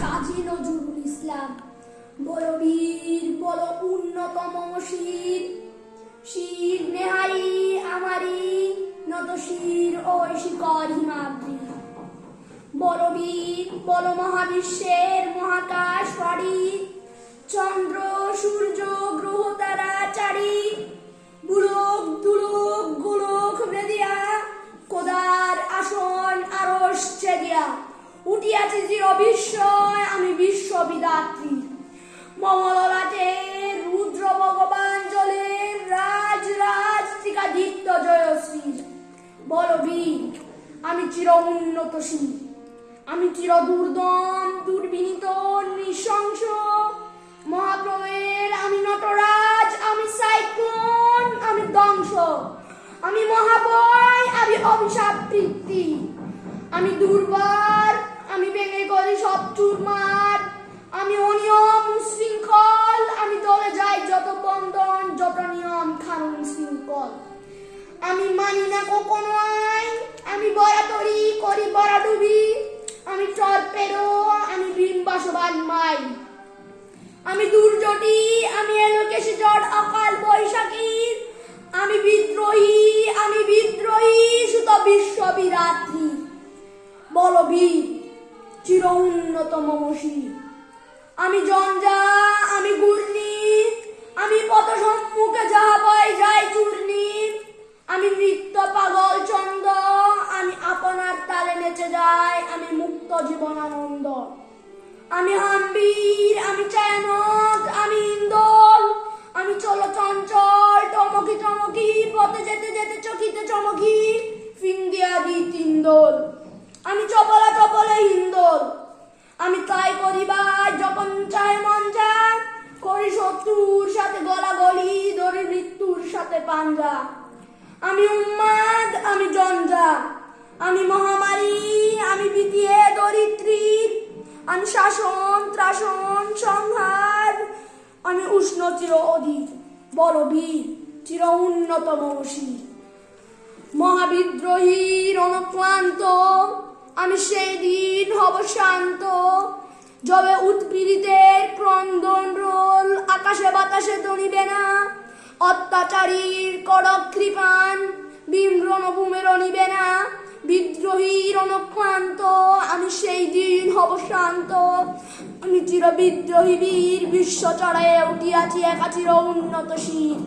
কাজী নজরুল ইসলাম। বলো বীর বলো উন্নতম শির, শির নেহারি আমারি নত শির ওই শিকর হিমাদ্রি। বলো বীর বলো মহাবিশ্বের মহাকাশ পাড়ি, চন্দ্র সূর্য গ্রহ তারা চারি, বুলোক দুলোক গোলক ভেদিয়া কোদার আসন আরশ ছেদিয়া উঠিয়াছি চির বিস্ময় আমি বিশ্ববিদাত্রী। মমললাটে রুদ্র ভগবান জলের রাজ রাজ টিকাদিত্য জয়শ্রীর। বলো বীর আমি চির উন্নতশীল, আমি চির দুর্দম দুর্বিনীত নৃশংস মহাপ্রলয়ের আমি নটরাজ, আমি সাইক্লোন, আমি ধ্বংস, আমি মহাবয়, আমি অভিশাপ বৃত্তি, আমি দুর্বার, আমি ভেঙে করি সব চুরমার, আমি অনিয়ম উশৃঙ্খল, আমি দলে যাই যত বন্ধন যত নিয়ম কানুন শৃঙ্খল। আমি মানি না কোনো আইন, আমি বরাতরি করি বরাডুবি, আমি টর্পেডো, আমি বিম্বাসবান মাই, আমি দুর্জটি, আমি এলোকেশে ঝড় অকাল বৈশাখীর, আমি বিদ্রোহী সুত বিশ্ববিরাত্রী। বলো বীর চির উন্নতম শির, আমি জঞ্জা, আমি ঘূর্ণি, আমি পথ সম্মুখে যাহা বয় যায় চূর্ণি, আমি নৃত্য পাগল চন্দ, আমি আপনার তালে নেচে যাই, আমি মুক্ত জীবন আনন্দ, আমি হাম্বীর, আমি চায়নক, আমি ইন্দোল, আমি চলো চঞ্চল টমকি টমকি পথে যেতে যেতে চকিতে চমকি ফিঙ্গিয়া দি তিন্দোল, আমি চপলা চপলে হিন্দোল, আমি তাই করিবার যখন চায় মন যায়, করি শত্রুর সাথে গলাগলি ধরি মৃত্যুর সাথে পাঞ্জা। আমি উন্মাদ, আমি জঞ্জা, আমি মহামারী, আমি বিতিয়ে দরিদ্রী, আমি শাসন ত্রাসন সংহার, আমি উষ্ণ চির অধীর। বলো বীর চির উন্নতম শির, মহাবিদ্রোহীর অনুক্লান্ত আমি সেই দিন হব শান্ত, যবে উৎপীড়িতের ক্রন্দন রোল আকাশে বাতাসে দনিবে না, অত্যাচারীর কড়ক কৃপান বিম্রণভূমের নিবে না। বিদ্রোহীর অনুক্লান্ত আমি সেই দিন হব শান্ত, আমি চির বিদ্রোহী বীর বিশ্ব চড়াইয়া উঠিয়াছি একা চির উন্নত শির।